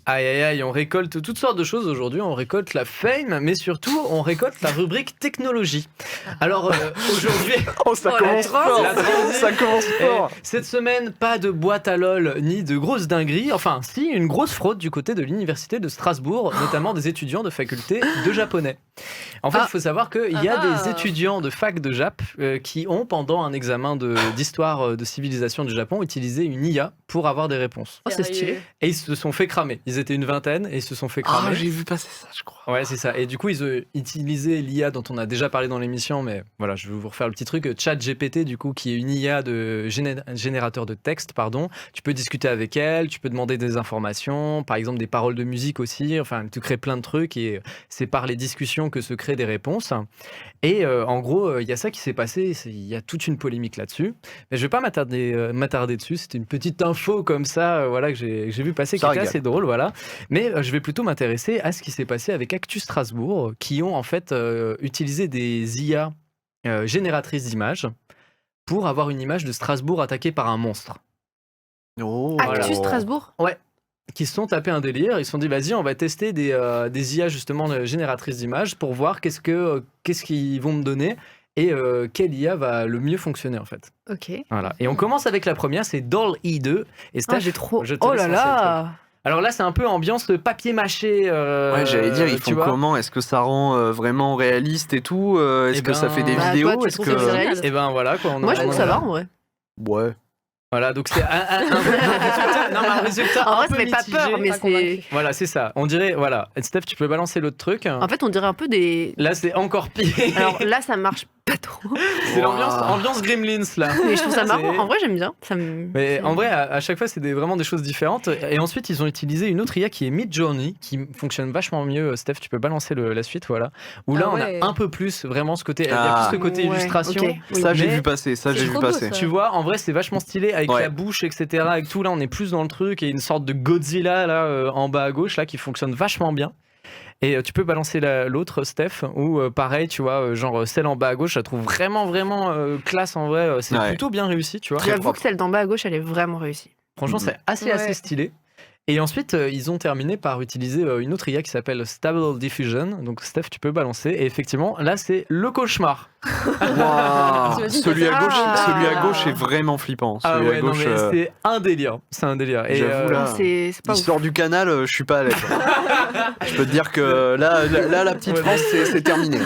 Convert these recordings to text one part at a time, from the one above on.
Aïe aïe aïe, on récolte toutes sortes de choses aujourd'hui, on récolte la fame, mais surtout on récolte la rubrique technologie. Alors aujourd'hui... ça commence fort, ça commence fort. Cette semaine, pas de boîte à lol ni de grosses dingueries, enfin si, une grosse fraude du côté de l'université de Strasbourg, notamment des étudiants de faculté de japonais. En fait, il faut savoir qu'il y a des étudiants de fac de Jap qui ont, pendant un examen d'histoire de civilisation du Japon, utilisé une IA pour avoir des réponses. Oh, c'est stylé. Et ils se sont fait cramer. Ils étaient une vingtaine et ils se sont fait cramer. Ah, j'ai vu passer ça, je crois. Ouais, c'est ça. Et du coup, ils ont utilisé l'IA dont on a déjà parlé dans l'émission, mais voilà, je vais vous refaire le petit truc. ChatGPT, du coup, qui est une IA de générateur de texte, pardon. Tu peux discuter avec elle, tu peux demander des informations, par exemple des paroles de musique aussi. Enfin, tu crées plein de trucs et c'est par les discussions que se créent des réponses. Et en gros, il y a ça qui s'est passé. Il y a toute une polémique là-dessus. Mais je vais pas m'attarder dessus. C'était une petite info comme ça, voilà, que j'ai vu passer, qui était assez drôle, voilà. Mais je vais plutôt m'intéresser à ce qui s'est passé avec Actu Strasbourg, qui ont en fait utilisé des IA génératrices d'images pour avoir une image de Strasbourg attaquée par un monstre. Oh. Actu Strasbourg ? Ouais. Qui se sont tapés un délire, ils se sont dit vas-y on va tester des IA justement génératrices d'images pour voir qu'est-ce qu'ils vont me donner et quelle IA va le mieux fonctionner en fait. Ok. Voilà. Et on commence avec la première, c'est Doll-E2. Et Steph, j'ai trop... Oh là là. Alors là, c'est un peu ambiance papier mâché. Ouais, j'allais dire, ils font comment ? Est-ce que ça rend vraiment réaliste et tout ? Est-ce que ça fait des vidéos ? Toi, tu trouves que c'est réaliste ? Et ben voilà quoi. Moi, je trouve que ça va en vrai. Ouais. Voilà, donc c'est un résultat. En vrai, un peu ça fait pas mitigé. peur, mais c'est. Voilà, c'est ça. On dirait, voilà. Steph, tu peux balancer l'autre truc. En fait, on dirait un peu des. Là, c'est encore pire. Alors là, ça marche pas trop. C'est l'ambiance Gremlins là. Mais je trouve ça marrant. En vrai, j'aime bien. Mais en vrai, à chaque fois, c'est vraiment des choses différentes. Et ensuite, ils ont utilisé une autre IA qui est Midjourney, qui fonctionne vachement mieux. Steph, tu peux balancer la suite, voilà. Où là, on a un peu plus vraiment ce côté. Il y a plus ce côté illustration. Okay. Ça, j'ai vu passer. Tu vois, en vrai, c'est vachement stylé avec la bouche, etc. Avec tout, là, on est plus dans le truc. Et une sorte de Godzilla là, en bas à gauche, là, qui fonctionne vachement bien. Et tu peux balancer l'autre, Steph, ou pareil, tu vois, genre celle en bas à gauche, je la trouve vraiment classe en vrai. C'est plutôt bien réussi, tu vois. J'avoue que celle d'en bas à gauche, elle est vraiment réussie. Franchement, c'est assez stylé. Et ensuite, ils ont terminé par utiliser une autre IA qui s'appelle Stable Diffusion. Donc, Steph, tu peux balancer. Et effectivement, là, c'est le cauchemar. Wow. Celui à gauche est vraiment flippant. Celui à gauche, c'est un délire. C'est un délire. Et là, il sort du canal, je suis pas à l'aise. Je peux te dire que là la petite France, c'est terminé.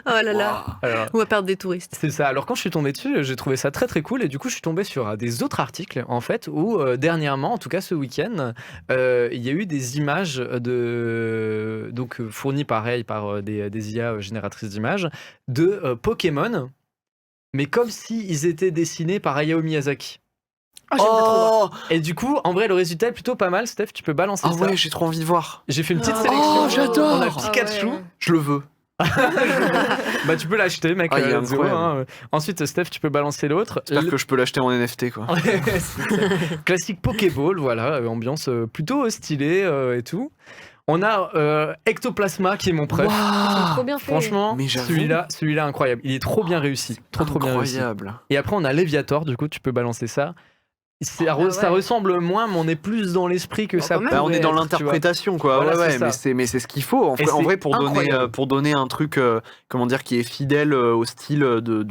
Oh là là. Alors, on va perdre des touristes. C'est ça. Alors, quand je suis tombé dessus, j'ai trouvé ça très très cool. Et du coup, je suis tombé sur des autres articles, en fait, où dernièrement, en tout cas ce week-end, il y a eu des images donc fournies pareil par des IA génératrices d'images de Pokémon, mais comme s'ils étaient dessinés par Hayao Miyazaki. Oh, j'aime pas trop. Et du coup, en vrai, le résultat est plutôt pas mal. Steph, tu peux balancer ça. Ah ouais, j'ai trop envie de voir. J'ai fait une petite sélection. Oh, j'adore. On a Pikachu. Ouais. Je le veux. Bah tu peux l'acheter mec. Il est incroyable. Ensuite Steph, tu peux balancer l'autre. J'espère que je peux l'acheter en NFT quoi. Classique Pokéball, voilà, ambiance plutôt stylée et tout. On a Ectoplasma qui est mon préf. C'est trop bien fait. Franchement, celui-là incroyable. Il est trop bien réussi. Trop bien réussi. Et après on a Léviator, du coup tu peux balancer ça. Ça ressemble moins, mais on est plus dans l'esprit que ça. On est dans l'interprétation, quoi. Voilà, mais c'est ce qu'il faut. En vrai, pour donner un truc, comment dire, qui est fidèle au style de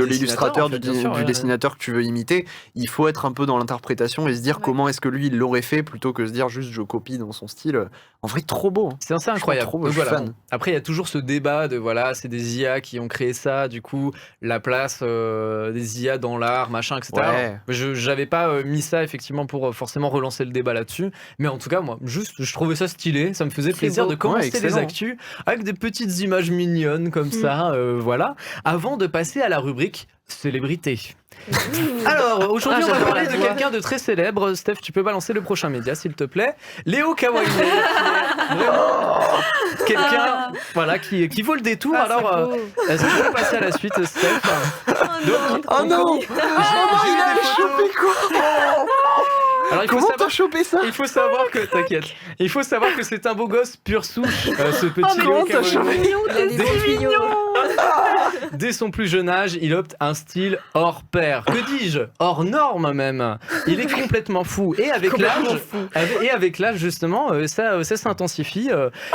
l'illustrateur, du dessinateur que tu veux imiter. Il faut être un peu dans l'interprétation et se dire comment est-ce que lui il l'aurait fait plutôt que se dire juste je copie dans son style. En vrai, trop beau. C'est assez incroyable. Je suis fan. Après, il y a toujours ce débat de c'est des IA qui ont créé ça. Du coup, la place des IA dans l'art, machin, etc. Ouais. J'avais pas mis ça effectivement pour forcément relancer le débat là-dessus, mais en tout cas moi je trouvais ça stylé, ça me faisait plaisir de commencer les actus avec des petites images mignonnes comme ça, voilà, avant de passer à la rubrique célébrité. Alors aujourd'hui on va parler de quelqu'un de très célèbre. Steph, tu peux balancer le prochain média s'il te plaît. Léo Kawaii, vraiment quelqu'un qui vaut le détour. Alors est-ce que tu peux passer à la suite, Steph? Oh non, il a chopé quoi? Alors, comment t'as chopé ça? Il faut savoir que c'est un beau gosse pure souche, ce petit Léo Kawaii. dès son plus jeune âge, il opte un style hors pair. Que dis-je ? Hors norme même. Il est complètement fou. Et avec l'âge, justement, ça s'intensifie.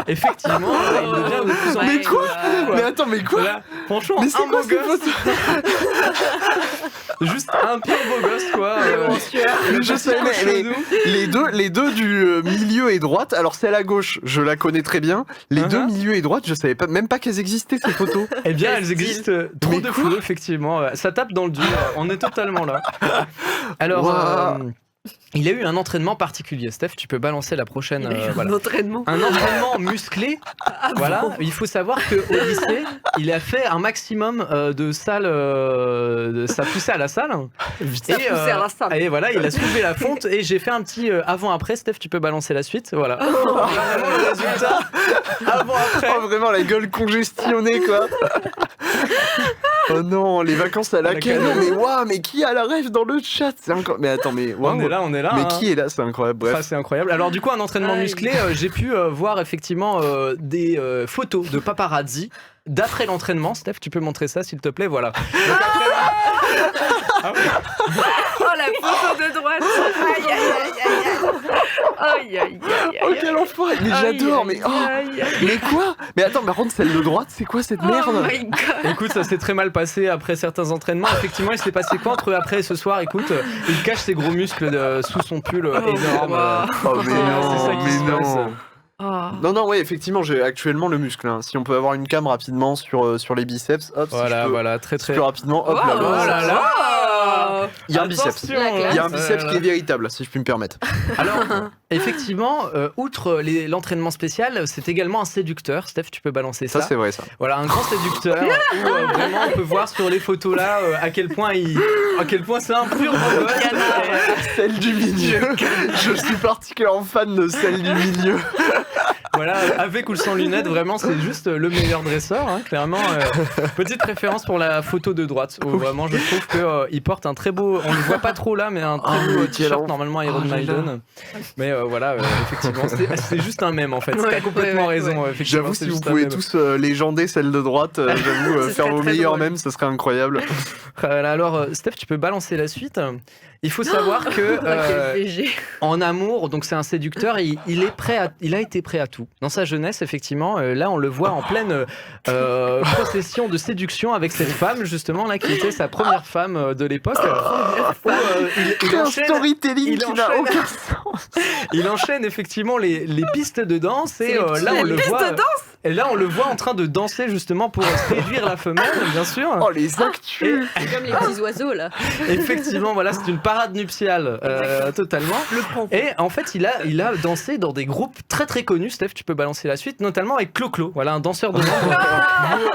Effectivement, il devient de plus en plus. Mais quoi ? Mais attends, mais quoi ? Voilà. Franchement, mais c'est un beau gosse. Juste un pire beau gosse, quoi. Je sais, mais les deux du milieu et droite, alors celle à gauche, je la connais très bien. Les deux milieu et droite, je savais même pas qu'elles existaient, ces photos. Eh bien, elles existent trop de fois, effectivement. Ça tape dans le dur. On est totalement là. Alors, il a eu un entraînement particulier. Steph, tu peux balancer la prochaine. Un entraînement. Un entraînement musclé. Voilà. Bon. Il faut savoir qu'au lycée, il a fait un maximum de salles. Ça poussait à la salle. Et voilà, il a soulevé la fonte. Et j'ai fait un petit avant-après. Steph, tu peux balancer la suite. Voilà. Le résultat. Avant-après. Oh, vraiment, la gueule congestionnée, quoi. Oh non, les vacances à la Canon. Mais waouh, mais qui a la rêve dans le chat? C'est encore. Mais attends, mais wow. On est là. Mais qui est là? C'est incroyable. Bref. C'est incroyable. Alors du coup, un entraînement musclé, j'ai pu voir effectivement des photos de paparazzi d'après l'entraînement. Steph, tu peux montrer ça, s'il te plaît. Voilà. Donc, oh, la photo de droite. Aïe. Oh, quel enfoiré. Mais j'adore. Mais quoi? Mais attends, par contre, celle de droite, c'est quoi cette merde? Oh my God. Écoute, ça s'est très mal passé après certains entraînements. Effectivement, il s'est passé quoi entre après et ce soir? Écoute, il cache ses gros muscles sous son pull énorme. Oh mais non, c'est ça qui se passe. Non, ouais, effectivement, j'ai actuellement le muscle. Hein. Si on peut avoir une cam rapidement sur les biceps, hop, voilà, très plus rapidement, hop là. Oh là là. Il y a un biceps. Il y a un biceps qui est véritable, si je puis me permettre. Alors, effectivement, outre l'entraînement spécial, c'est également un séducteur. Steph, tu peux balancer ça. Ça, c'est vrai, ça. Voilà, un grand séducteur où vraiment on peut voir sur les photos là à quel point c'est un pur beau gosse. Celle du milieu. Je suis particulièrement fan de celle du milieu. Voilà, avec ou sans lunettes, vraiment, c'est juste le meilleur dresseur, hein, clairement. Petite préférence pour la photo de droite, où vraiment, je trouve qu'il porte un très beau... On le voit pas trop là, mais un très beau t-shirt, normalement Iron Maiden. Mais voilà, effectivement, c'est juste un mème, en fait. T'as complètement raison. J'avoue, si vous pouvez tous légender celle de droite, j'avoue, faire vos meilleurs mèmes, ce serait incroyable. Alors, Steph, tu peux balancer la suite. Il faut savoir que en amour, donc c'est un séducteur, il a été prêt à tout. Dans sa jeunesse, effectivement, là on le voit en pleine procession de séduction avec cette femme justement là qui était sa première femme de l'époque. Il un storytelling qui n'a aucun sens. Il enchaîne effectivement les pistes de danse et là on le voit. Et là, on le voit en train de danser justement pour séduire la femelle, bien sûr. Oh, les actus! C'est comme les petits oiseaux, là. Effectivement, voilà, c'est une parade nuptiale, totalement. Et en fait, il a dansé dans des groupes très très connus. Steph, tu peux balancer la suite, notamment avec Clo-Clo, voilà, un danseur de l'ombre.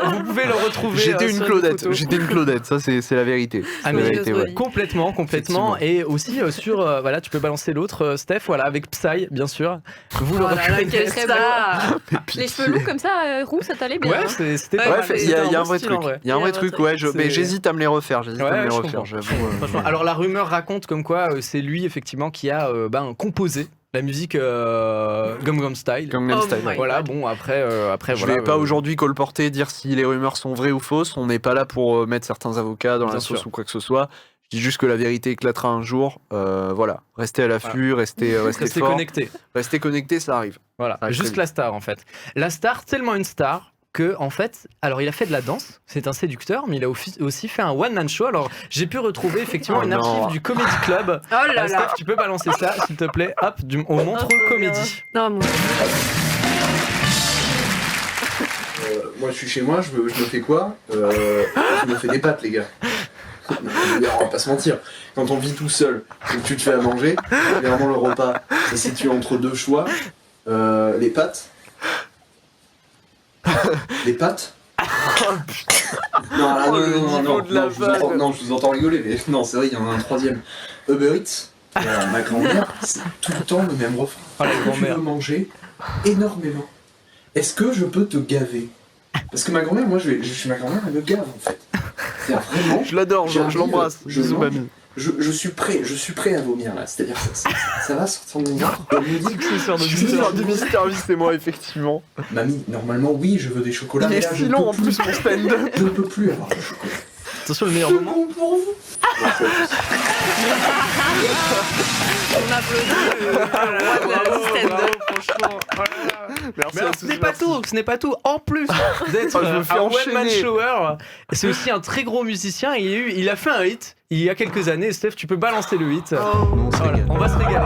Vous pouvez le retrouver. J'étais une Claudette, ça c'est la vérité. Ah, mais vérité, ouais. Complètement. Et aussi voilà, tu peux balancer l'autre, Steph, voilà, avec Psy, bien sûr. Vous le reconnaissez. Les cheveux longs comme ça, roux, ça t'allait bien. Ouais, c'était pas mal. Il y a un vrai truc. Il y a un vrai truc, ouais. Mais j'hésite à me les refaire. Franchement, alors la rumeur raconte comme quoi c'est lui effectivement qui a composé la musique Gangnam Style. Voilà, bon après je vais pas aujourd'hui colporter, dire si les rumeurs sont vraies ou fausses. On n'est pas là pour mettre certains avocats dans la sauce ou quoi que ce soit. Je dis juste que la vérité éclatera un jour. Voilà, restez à l'affût, restez fort. Connectés. Restez connectés, ça arrive. Voilà, juste la star en fait. La star, tellement une star que en fait, alors il a fait de la danse, c'est un séducteur, mais il a aussi fait un one-man show. Alors j'ai pu retrouver effectivement une archive du Comedy Club. Oh là là. Steph, tu peux balancer ça, s'il te plaît. Hop, au Montreux Comédie. Non, moi je suis chez moi, je me fais quoi? Je me fais des pâtes, les gars. On va pas se mentir, quand on vit tout seul et que tu te fais à manger, clairement le repas se situe entre deux choix, les pâtes. Les pâtes. Non, je vous entends rigoler, mais non, c'est vrai, il y en a un troisième. Uber Eats, ma grand-mère, c'est tout le temps le même refrain. Tu veux manger énormément. Est-ce que je peux te gaver? Parce que ma grand-mère, moi je suis ma grand-mère, elle me gave en fait. C'est-à-dire vraiment. Je l'adore, je l'embrasse. Bisous, mamie. Je suis prêt à vomir là. C'est-à-dire que ça va sortir de mon ventre. Successeur du Mister V, c'est moi, effectivement. Mamie, normalement, oui, je veux des chocolats. Il est si long en plus, mon stand-up. Je ne peux plus avoir de chocolat. Attention, le meilleur moment. Bon pour vous. On applaudit le roi de la stand-up. Franchement. Merci Mais à alors, tous. ce n'est pas tout. En plus d'être Je me fais un one-man enchaîner. shower, c'est aussi un très gros musicien. Il a fait un hit il y a quelques années. Steph, tu peux balancer le hit. Voilà, on va se régaler.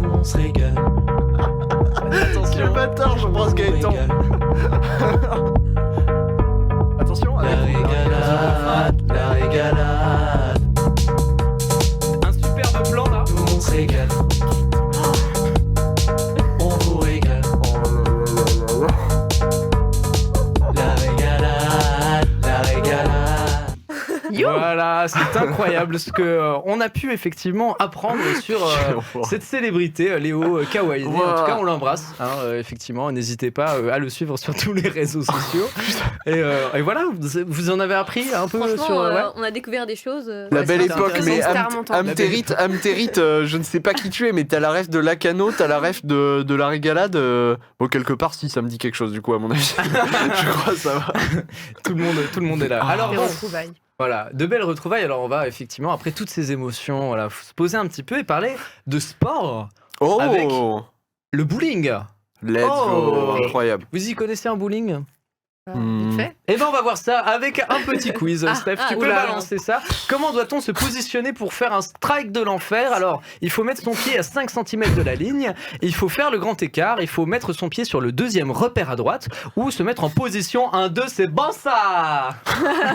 Nous on se régale. Quel Attention. bâtard, j'embrasse Gaëtan. Attention, La régalade. Un superbe plan là. Nous on se régale. On vous régale. La régalade. Yo. Voilà, c'est incroyable ce que on a pu effectivement apprendre sur cette célébrité, Léo Kawaii. Wow. En tout cas, on l'embrasse. Effectivement, n'hésitez pas à le suivre sur tous les réseaux sociaux. Et voilà, vous en avez appris un peu Franchement, sur. Ouais. on a découvert des choses. La Ouais, belle c'était époque, intéressant. mais Star montante. Amtérit, je ne sais pas qui tu es, mais t'as la ref de Lacano, t'as la ref de la régalade. Bon, quelque part, si, ça me dit quelque chose, du coup, à mon avis. Je crois, ça va. Tout le monde est là. Alors Les bon, retrouvailles. voilà, de belles retrouvailles. Alors on va effectivement, après toutes ces émotions, voilà, se poser un petit peu et parler de sport. Oh Avec- Le bowling. Let's Oh. go, incroyable. Vous y connaissez un bowling? Vite fait. Eh ben on va voir ça avec un petit quiz, Steph. Tu peux oula. balancer ça. Comment doit-on se positionner pour faire un strike de l'enfer? Alors, il faut mettre son pied à 5 cm de la ligne, il faut faire le grand écart, il faut mettre son pied sur le deuxième repère à droite ou se mettre en position 1-2, c'est bon ça.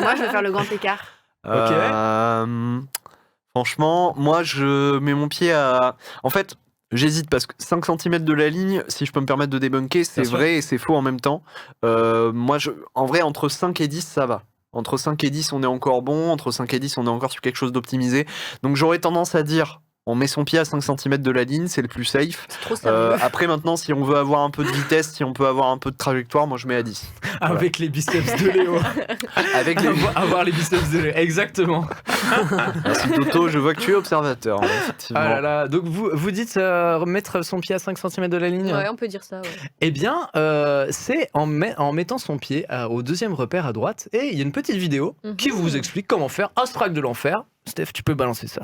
Moi, je vais faire le grand écart. Ok. Franchement, moi, je mets mon pied à... En fait, j'hésite parce que 5 cm de la ligne, si je peux me permettre de débunker, c'est Bien sûr. vrai et c'est faux en même temps. Moi, en vrai, entre 5 et 10, ça va. Entre 5 et 10, on est encore bon. Entre 5 et 10, on est encore sur quelque chose d'optimisé. Donc, j'aurais tendance à dire... On met son pied à 5 cm de la ligne, c'est le plus safe. C'est trop sérieux. Après, maintenant, si on veut avoir un peu de vitesse, si on peut avoir un peu de trajectoire, moi je mets à 10. Avec les biceps de Léo. Avec les... Avoir les biceps de Léo, exactement. Merci Toto, je vois que tu es observateur. Hein, effectivement. Ah là là. Donc vous dites mettre son pied à 5 cm de la ligne. Ouais, on peut dire ça. Ouais. Eh bien, c'est en mettant son pied au deuxième repère à droite. Et il y a une petite vidéo qui vous explique comment faire un strike de l'enfer. Steph, tu peux balancer ça.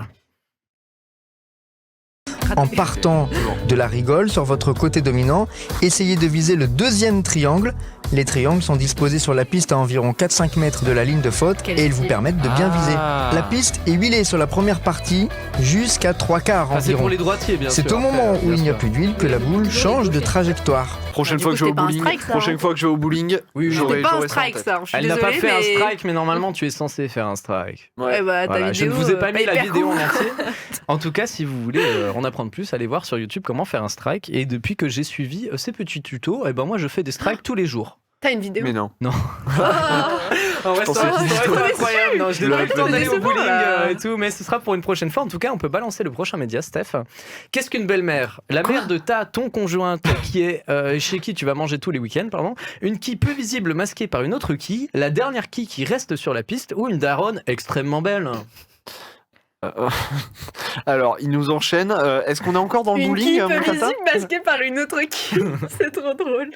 En partant de la rigole sur votre côté dominant, essayez de viser le deuxième triangle. Les triangles sont disposés sur la piste à environ 4-5 mètres de la ligne de faute Quel et ils vous style. permettent de bien viser. Ah. La piste est huilée sur la première partie jusqu'à 3/4 Ah, c'est pour environ. les droitiers, bien sûr. C'est au moment après, où il n'y a bien plus d'huile que la boule change de trajectoire. Prochaine Du fois coup, que je vais au c'était pas un bowling, strike, ça, prochaine hein. fois que je vais au bowling, Oui, oui. j'aurai C'était pas un ça en strike, tête. ça. Je suis Elle n'a pas désolée, fait mais... un strike, mais normalement tu es censé faire un strike. Ouais, bah, ta Voilà, je ne vidéo, vous ai pas mis la hyper vidéo en cool. entier. En tout cas, si vous voulez en apprendre plus, allez voir sur YouTube comment faire un strike. Et depuis que j'ai suivi ces petits tutos, eh ben moi je fais des strikes tous les jours. T'as une vidéo. Mais non. En vrai, pensais ça que aurait c'était été incroyable. Non, je Le devrais peut-être aller au décevant, bowling là. et tout, mais ce sera pour une prochaine fois. En tout cas, on peut balancer le prochain média, Steph. Qu'est-ce qu'une belle-mère? La mère de ton conjointe qui est chez qui tu vas manger tous les week-ends, pardon. Une quille peu visible masquée par une autre quille. La dernière quille qui reste sur la piste ou une daronne extrêmement belle. Alors, il nous enchaîne. Est-ce qu'on est encore dans le Une bowling, quille mon peu tata visible masquée par une autre quille. C'est trop drôle.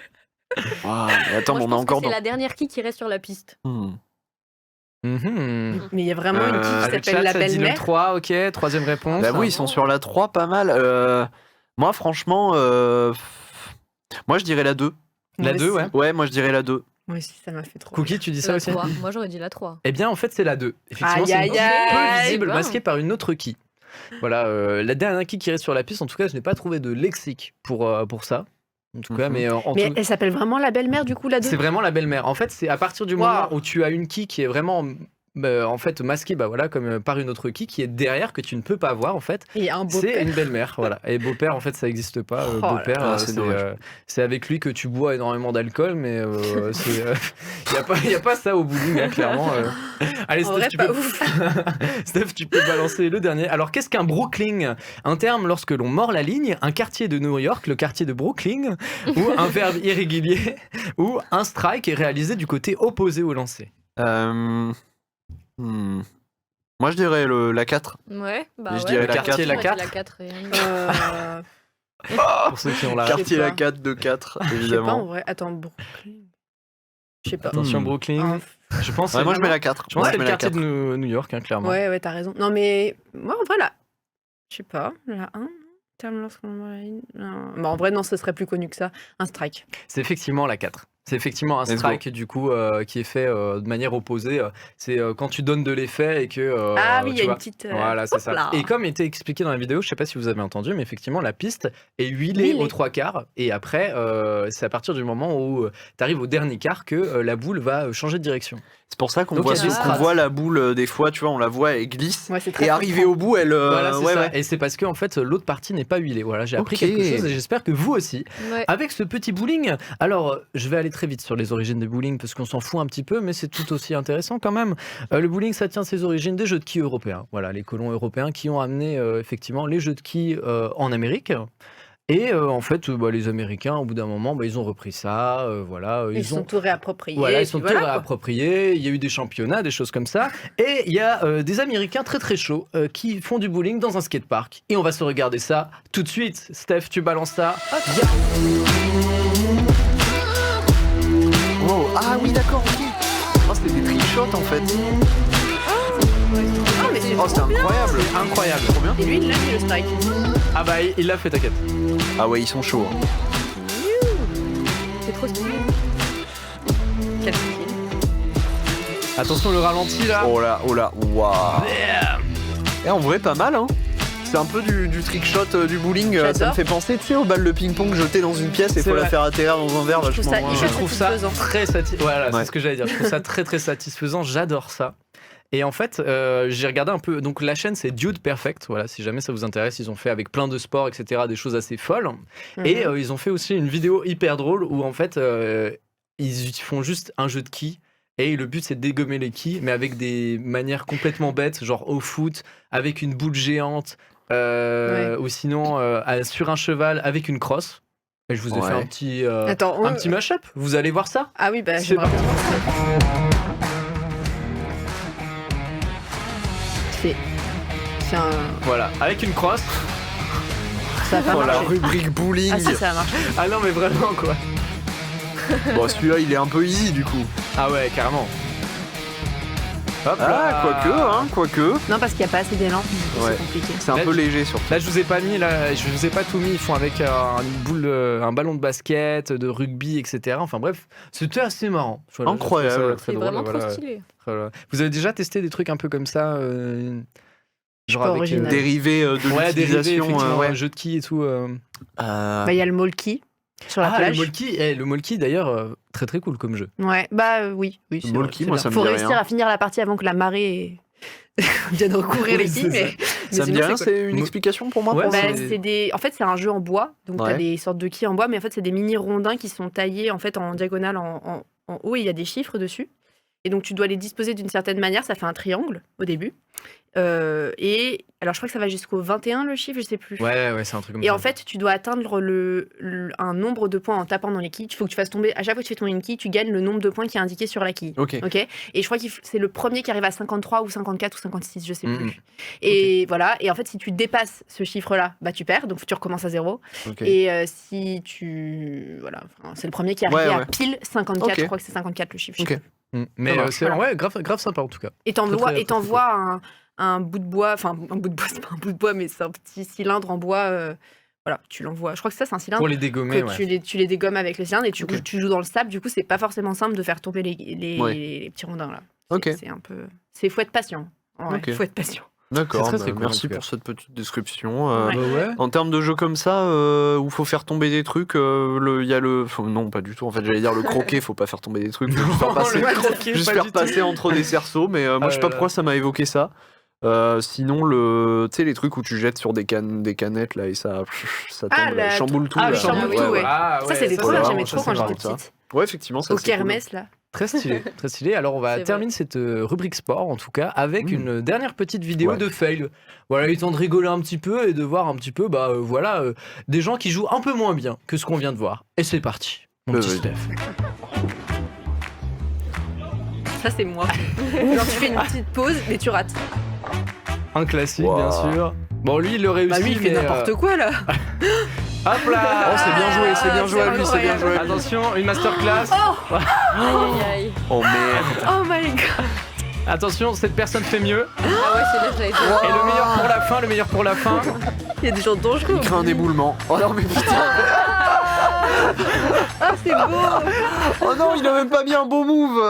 Ah, mais attends, Moi, je on est pense encore que dans... c'est la dernière quille qui reste sur la piste. Mhm. Mais il y a vraiment une quille qui Ah, le s'appelle la chat, ça dit le belle-mère. 3, ok. Troisième réponse. Bah oui, ils sont sur la 3, pas mal. Moi, franchement, moi je dirais la 2. La 2, ouais. Ouais, moi je dirais la 2. Moi aussi, ça m'a fait trop. Cookie, tu dis ça La aussi? 3. Moi j'aurais dit la 3. Eh bien, en fait, c'est la 2. Effectivement, Aïe, c'est une aïe, quille aïe. peu visible Bon. masquée par une autre quille. Voilà, la dernière quille qui reste sur la piste, en tout cas, je n'ai pas trouvé de lexique pour ça. En tout cas, Mhm. mais en Mais tout... elle s'appelle vraiment la belle-mère, du coup, la 2. c'est vraiment la belle-mère. En fait, c'est à partir du moment où tu as une quille qui est vraiment en fait masquée comme par une autre quille qui est derrière que tu ne peux pas voir en fait. Il y a un beau C'est une belle-mère, voilà. Et beau-père, en fait, ça n'existe pas. Oh là Beau-père, là, c'est dommage. c'est avec lui que tu bois énormément d'alcool, mais il y a pas ça au bowling, hein, clairement. Allez, En Steph, vrai, tu pas peux... ouf. Steph, tu peux balancer le dernier. Alors, qu'est-ce qu'un Brooklyn? Un terme lorsque l'on mord la ligne, un quartier de New York, le quartier de Brooklyn, ou un verbe irrégulier, ou un strike est réalisé du côté opposé au lancer. Euh, hmm. Moi, je dirais la 4. Ouais, bah Je ouais. dirais Le la quartier, 4. la Ouais, 4. la 4 et... Pour ceux qui ont la. Carte. Quartier sais la pas. 4 de 4, Je sais pas en évidemment. vrai. Attends, Brooklyn. Je sais pas. Attention, Hmm. Brooklyn. Je pense. Ouais, moi, je mets vraiment- la 4. Je pense Moi, que c'est je le mets la quartier de 4. New York, hein, clairement. Ouais, t'as raison. Non, mais moi, en vrai, là, je sais pas, la 1, Terminus Marine. Bah, en vrai, non, ce serait plus connu que ça. Un strike. C'est effectivement la 4. C'est effectivement un Let's strike du coup qui est fait de manière opposée. C'est quand tu donnes de l'effet et que Ah oui, il y tu a une vois. petite. Voilà, c'est hop ça. là. Et comme était expliqué dans la vidéo, je sais pas si vous avez entendu, mais effectivement la piste est huilée Huilée. aux 3/4 et après c'est à partir du moment où tu arrives au dernier quart que la boule va changer de direction. C'est pour ça qu'on Donc, voit, il y a des qu'on strates. voit la boule des fois, tu vois, on la voit, elle glisse. Ouais, c'est très Et arrivé frustrant. au bout, elle. Voilà, c'est ouais, ça. ouais. Et c'est parce que en fait l'autre partie n'est pas huilée. Voilà, j'ai appris Ok. quelque chose et j'espère que vous aussi. Ouais. Avec ce petit bowling, alors je vais aller très vite sur les origines du bowling parce qu'on s'en fout un petit peu, mais c'est tout aussi intéressant quand même. Le bowling, ça tient ses origines des jeux de quilles européens. Voilà, les colons européens qui ont amené effectivement les jeux de quilles en Amérique. Et en fait, les Américains, au bout d'un moment, ils ont repris ça. Voilà, Ils sont ont. tout réappropriés. Voilà, et ils sont puis tous voilà, quoi. réappropriés. Il y a eu des championnats, des choses comme ça. Et il y a des Américains très très chauds qui font du bowling dans un skatepark. Et on va se regarder ça tout de suite. Steph, tu balances ça. Oh, ah oui, d'accord, ok. Oh, c'était des trick shots en fait. Ah, mais c'est Oh, c'est trop bien. incroyable. Incroyable. Trop bien. Et lui, il l'a mis le strike. Ah bah il l'a fait, t'inquiète. Ah ouais, ils sont chauds. hein. C'est trop stylé. Quel style. Attention le ralenti là. Oh là, waouh. Et en vrai, pas mal, hein. C'est un peu du trick shot du bowling. Ça me J'adore. fait penser, tu sais, aux balles de ping-pong jetées dans une pièce et C'est faut la vrai. faire atterrir dans un verre Je trouve vachement ça moins. hyper Je trouve ça satisfaisant. très satisfaisant. Voilà, Ouais. c'est ce que j'allais dire. Je trouve ça très très satisfaisant. J'adore ça. Et en fait, j'ai regardé un peu. Donc la chaîne, c'est Dude Perfect. Voilà, si jamais ça vous intéresse, ils ont fait avec plein de sports, etc., des choses assez folles. Et Mhm. ils ont fait aussi une vidéo hyper drôle où en fait, ils font juste un jeu de quilles. Et le but, c'est de dégommer les quilles, mais avec des manières complètement bêtes, genre au foot, avec une boule géante, ou sinon sur un cheval avec une crosse. Et je vous ai Ouais. fait un petit, Attends, un petit mashup. Vous allez voir ça. Ah oui, bah C'est j'aimerais bien voir ça. C'est un. Voilà, avec une crosse. Ça va Oh, la marcher. rubrique bowling. Ah si, ça a marché. Ah non, mais vraiment quoi. Bon, celui-là, il est un peu easy du coup. Ah ouais, carrément. Hop Ah, là. quoique. Non, parce qu'il n'y a pas assez d'élan. Du coup, Ouais. C'est compliqué. C'est un Là, peu je- léger surtout. Là, je vous ai pas mis, là, je vous ai pas tout mis. Ils font avec un ballon de basket, de rugby, etc. Enfin bref, c'était assez marrant. Voilà, Incroyable. j'ai trouvé ça très C'est drôle, vraiment voilà. trop stylé. Voilà. Vous avez déjà testé des trucs un peu comme ça genre Pas avec original. Dérivé de ouais, dérivé, l'utilisation. effectivement, ouais. un jeu de quilles et tout. Bah, il y a le molki sur la Ah, plage. le molki d'ailleurs, très très cool comme jeu. Ouais, bah oui, c'est Le vrai, molki, c'est moi, bien. ça me Faut dit réussir rien. à finir la partie avant que la marée vienne recouvrir Oui, les c'est quilles, ça. mais Ça me sinon, dit rien, cool. c'est une Mo- explication pour moi Ouais, pour Bah, ça c'est- En fait, c'est un jeu en bois, donc Ouais. t'as des sortes de quilles en bois, mais en fait, c'est des mini rondins qui sont taillés en fait en diagonale en haut et il y a des chiffres dessus. Et donc, tu dois les disposer d'une certaine manière. Ça fait un triangle au début. Et alors, je crois que ça va jusqu'au 21, le chiffre, je sais plus. Ouais, c'est un truc comme Et ça. en fait, tu dois atteindre un nombre de points en tapant dans les quilles. Il faut que tu fasses tomber. À chaque fois que tu fais tomber une quille, tu gagnes le nombre de points qui est indiqué sur la quille. Ok. Ok. Et je crois que c'est le premier qui arrive à 53 ou 54 ou 56, je sais Mhm. plus. Et voilà. Et en fait, si tu dépasses ce chiffre-là, bah tu perds. Donc tu recommences à zéro. Ok. Et si tu voilà, enfin, c'est le premier qui arrive Ouais, à ouais. pile 54. Ok. Je crois que c'est 54 le chiffre. je sais Ok. plus. Mais Ça marche. c'est Voilà. ouais, grave sympa en tout cas. Et t'envoies Très, très, très un bout de bois, enfin un bout de bois, c'est pas un bout de bois, mais c'est un petit cylindre en bois. Voilà, tu l'envoies. Je crois que ça, c'est un cylindre. Pour les dégommer, Que ouais. tu les dégommes avec le cylindre et Ok. tu joues dans le sable. Du coup, c'est pas forcément simple de faire tomber Ouais. les petits rondins là. Ok. C'est un peu. Faut être patient. Ouais, Ok. faut être patient. D'accord, C'est très, bah, très cool, merci en tout pour cas. cette petite description. Ouais. Bah ouais. En termes de jeux comme ça, où il faut faire tomber des trucs, il y a le. Non, pas du tout. En fait, j'allais dire le croquet, faut pas faire tomber des trucs. Faut juste faire passer, le croquet, juste pas faire du tout. passer entre des cerceaux. Mais moi, je sais pas là pourquoi ça m'a évoqué ça. Sinon, tu sais, les trucs où tu jettes sur des canettes là et ça tombe, Ah, là, chamboule tout. ah, là. le chamboule tout, ouais. Ah, Ça, c'était trop voilà, bien. J'aimais ça, trop quand c'est j'étais marrant, petite. Ouais, effectivement, ça Au c'est cool. kermesse là. Très stylé, très stylé. Alors on va C'est terminer cette rubrique sport en tout cas avec Mmh. une dernière petite vidéo Ouais. de fail. Voilà, il est temps de rigoler un petit peu et de voir un petit peu, des gens qui jouent un peu moins bien que ce qu'on vient de voir. Et c'est parti, mon petit Vas-y. Steph. Ça, c'est moi. Genre, tu fais une petite pause, mais tu rates. Un classique, Wow. bien sûr. Bon, lui, il le réussit. Bah, lui, il fait mais, n'importe quoi, là. Hop là Oh, c'est bien joué, c'est bien joué à lui, c'est bien joué à lui. Attention, une masterclass. Aïe, aïe. Oh merde. Oh my god. Attention, cette personne fait mieux. Ah ouais, c'est là que j'avais fait. Et le meilleur pour la fin, le meilleur pour la fin. Il y a des gens dangereux. Il crée un éboulement. Oh non mais putain. Ah, c'est beau. Oh non, il a même pas mis un beau move.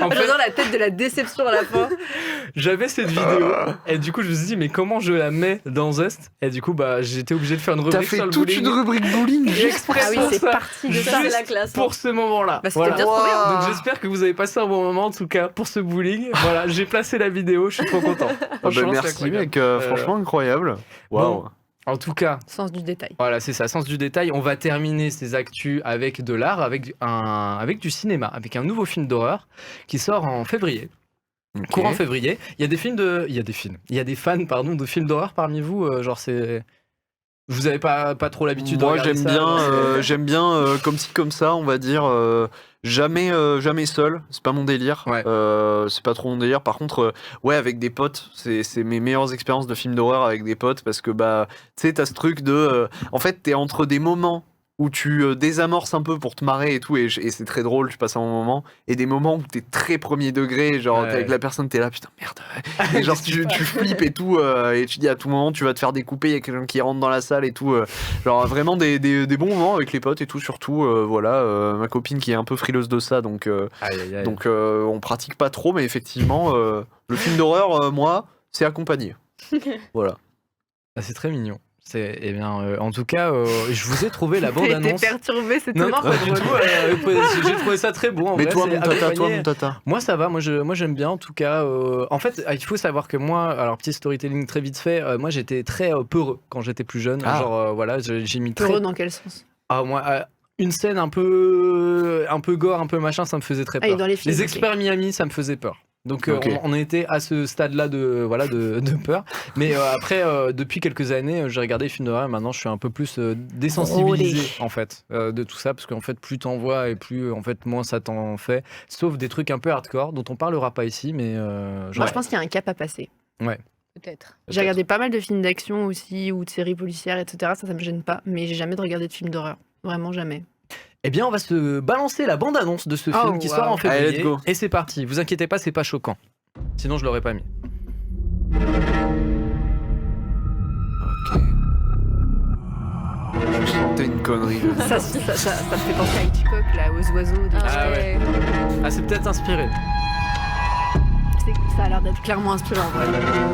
En fait, J'adore la tête de la déception à la fin. j'avais cette vidéo et du coup, je me suis dit, mais comment je la mets dans Zest? Et du coup, bah, j'étais obligé de faire une T'as rubrique sur fait le toute bowling. une rubrique bowling juste Exprès Ah oui, pour c'est ça. parti de Juste ça. C'est la classe. pour ce moment-là. Bah, c'était Voilà. bien trop bien. Donc j'espère que vous avez passé un bon moment en tout cas pour ce bowling. Voilà, j'ai placé la vidéo, je suis trop content. Ah bah Franchement, c'est merci incroyable. mec, franchement incroyable. Waouh. Bon. En tout cas, Sens du détail. voilà, c'est ça, sens du détail. On va terminer ces actus avec de l'art, avec du cinéma, avec un nouveau film d'horreur qui sort en février. Ok. Courant février. Il y a des fans pardon de films d'horreur parmi vous, genre c'est vous avez pas trop l'habitude de Moi regarder j'aime ça, bien, genre, c'est- j'aime bien comme ci comme ça, on va dire. Jamais seul, c'est pas mon délire. Ouais. C'est pas trop mon délire. Par contre, ouais, avec des potes, c'est mes meilleures expériences de films d'horreur avec des potes parce que bah, tu sais, t'as ce truc de, en fait, t'es entre des moments où tu désamorces un peu pour te marrer et tout, et c'est très drôle, tu passes un bon moment, et des moments où t'es très premier degré, genre Ouais. t'es avec la personne, t'es là, putain, merde, et genre tu flippes et tout, et tu dis à tout moment, tu vas te faire découper, il y a quelqu'un qui rentre dans la salle et tout, genre vraiment des bons moments avec les potes et tout, surtout, voilà, ma copine qui est un peu frileuse de ça, donc, Aïe, aïe, aïe. donc on pratique pas trop, mais effectivement, le film d'horreur, moi, c'est accompagné. Voilà. Ah, c'est très mignon. Eh bien, en tout cas, je vous ai trouvé la bande T'as été annonce. perturbé, c'était Non, non, pas du drôle. tout. J'ai trouvé ça très beau. En Mais vrai, toi, c'est mon tata, accompagné. Moi, ça va. Moi, j'aime bien. En tout cas, en fait, il faut savoir que moi, alors petit storytelling très vite fait. Moi, j'étais très peureux quand j'étais plus jeune. Ah. Genre, voilà, j'ai mis très. Heureux dans quel sens? Ah, moi, une scène un peu gore, un peu machin, ça me faisait très Ah, et peur. dans les films, Les ok. experts Miami, ça me faisait peur. Donc Ok. on était à ce stade-là de peur. Mais après, depuis quelques années, j'ai regardé les films d'horreur et maintenant je suis un peu plus désensibilisé en fait de tout ça parce qu'en fait plus t'en vois et plus en fait moins ça t'en fait. Sauf des trucs un peu hardcore dont on parlera pas ici, mais Moi, je pense qu'il y a un cap à passer. Peut-être. J'ai regardé pas mal de films d'action aussi ou de séries policières, etc. Ça me gêne pas, mais j'ai jamais regardé de films d'horreur. Vraiment jamais. Eh bien, on va se balancer la bande-annonce de ce Oh, film qui wow. sort en février. Allez, let's go. Et c'est parti. Vous inquiétez pas, c'est pas choquant. Sinon, je l'aurais pas mis. Je sentais une connerie. là. Ça me fait penser à Hitchcock, là, aux oiseaux. Ah ouais. Ah, c'est peut-être inspiré. Ça a l'air d'être clairement inspirant. En vrai.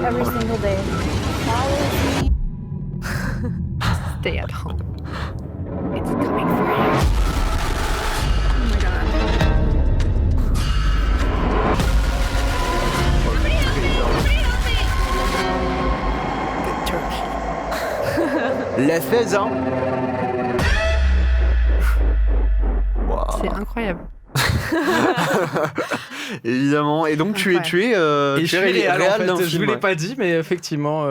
Every single day. Stay at home. It's coming for you. Oh my god. Good turkey. La faisan. Waouh. C'est incroyable. Évidemment. Et donc tu es Et je suis réel, en fait, d'un je film. vous l'ai ouais. pas dit, mais effectivement.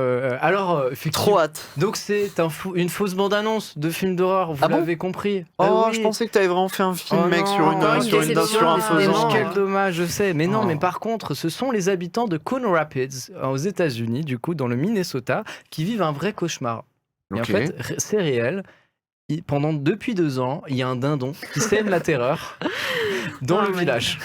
Effectivement. Trop hâte. Donc c'est une fausse bande-annonce de film d'horreur, vous Ah bon l'avez compris. Oh, oui. je pensais que t'avais vraiment fait un film, Oh mec, non, sur encore une sur déception, un décidément. faisan. Quel dommage, je sais. Mais non, Oh. mais par contre, ce sont les habitants de Coon Rapids, aux États-Unis, du coup, dans le Minnesota, qui vivent un vrai cauchemar. Et en Ok. fait, c'est réel. Depuis 2 ans, il y a un dindon qui sème la terreur dans Oh le my village.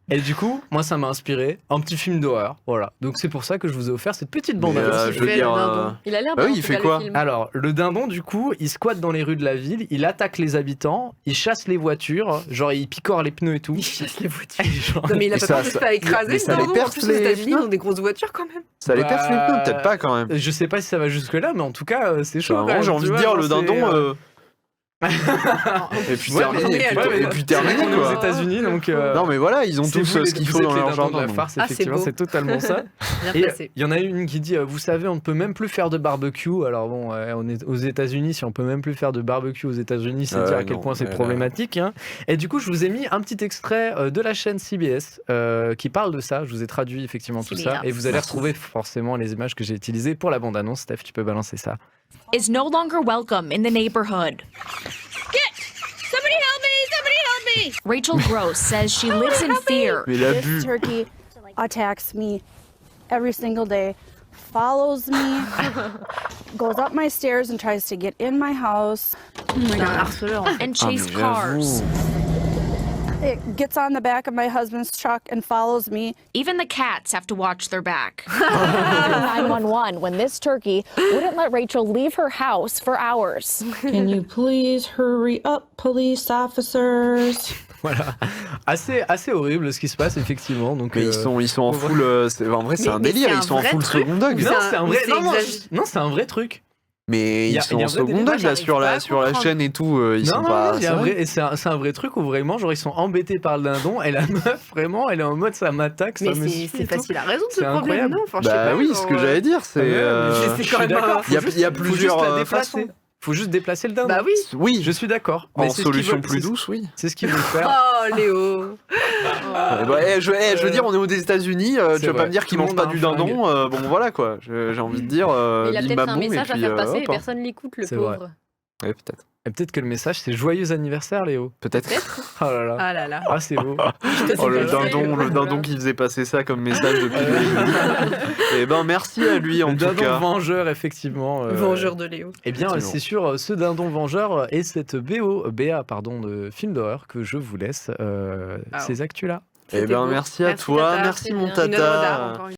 Et du coup, moi, ça m'a inspiré un petit film d'horreur. Voilà. Donc c'est pour ça que je vous ai offert cette petite Mais, bande-annonce. je veux fait, dire. le dindon Il a l'air Bah bien. oui, il en tout fait cas, quoi le film. Alors, le dindon, du coup, il squatte dans les rues de la ville, il attaque les habitants, il chasse les voitures, genre il picore les pneus et tout. Il chasse les voitures. Genre, Non, mais il a Et pas ça- peur de se ça- faire écraser. mais ça le les dindon. En perce, plus, aux les États-Unis, pneus ils ont des grosses voitures quand même. Ça les perce les Bah, pneus, peut-être pas quand même. Je sais pas si ça va jusque-là, mais en tout cas, c'est chaud. Vraiment, quand j'ai même, envie tu de vois, dire, genre, le dindon. Et puis Ouais, terminé. mais- et puis- ouais, mais- Et puis terminé, on est aux quoi. États-Unis, donc. Non, mais voilà, ils ont c'est tous vous, ce qu'il vous faut êtes dans les leur dindons jardin. de la donc. farce, Ah, c'est effectivement, beau. c'est totalement ça. Bien Et placé. il y en a une qui dit, vous savez, on ne peut même plus faire de barbecue. Alors bon, on est aux États-Unis, si on peut même plus faire de barbecue aux États-Unis, c'est dire à quel non, point c'est mais là- problématique. Hein. Et du coup, je vous ai mis un petit extrait de la chaîne CBS qui parle de ça. Je vous ai traduit effectivement tout ça, CBS. et vous allez retrouver forcément les images que j'ai utilisées pour la bande-annonce. Steph, tu peux balancer ça. is no longer welcome in the neighborhood. Rachel Gross says she lives in fear. Mais l'abus. This turkey attacks me every single day, follows me, goes up my stairs and tries to get in my house. C'est un harceleur. En fait. And Ah, mais chase cars. j'avoue. It gets on the back of my husband's truck and follows me. Even the cats have to watch their back. 911 when this turkey wouldn't let Rachel leave her house for hours. Can you please hurry up, police officers? Voilà. Assez horrible ce qui se passe, effectivement. Donc, Mais ils sont en full. En vrai, c'est Mais un délire. c'est un Ils sont en vrai full truc. second dog. Non, C'est c'est un vrai. c'est Non, c'est un vrai truc. Mais Il y a- ils sont il y a en un vrai second délire. dog là J'arrive sur pas la à sur la comprendre. chaîne et tout. Ils non, sont non, pas. non, il y a c'est un vrai. vrai, et c'est un vrai truc où vraiment, genre, ils sont embêtés par le dindon et la meuf, vraiment, elle est en mode ça m'attaque, ça Mais me c'est suit. c'est et tout. facile à résoudre ce C'est problème, incroyable. non? Enfin, je sais Bah pas, oui, genre, ce que j'allais dire, c'est. Ah ouais, mais c'est je suis quand même d'accord. un- Il y a Faut juste plusieurs la déplacer. façons. Faut juste déplacer le dindon. Bah oui. Oui, Je suis d'accord. en Mais c'est ce qu'ils solution veulent- plus c'est- douce, oui. C'est ce qu'ils veulent faire. Oh, Léo. Je veux dire, on est aux États-Unis, c'est tu vas vrai. pas me dire qu'ils Tout le mangent monde pas a du un flingue. dindon. Bon, voilà quoi. J'ai envie de dire. Il a bim, peut-être bam, un boum, et message à puis, faire passer hop, et hein. personne l'écoute, le C'est vrai. pauvre. Ouais, peut-être. Et peut-être que le message c'est joyeux anniversaire, Léo. Peut-être. Oh là là. Ah là là. Ah, c'est beau. Oh, le Voilà. dindon qui faisait passer ça comme message depuis le début. Et ben, merci à lui en Le tout dindon cas. vengeur, effectivement. Vengeur de Léo. Eh bien, Effectivement. c'est sur ce dindon vengeur et cette BA pardon, de film d'horreur que je vous laisse Ah. ces actus-là. Eh C'était ben, beau. merci à Merci, toi. Tata. Merci, mon C'est bien. Une œuvre d'art, tata. encore une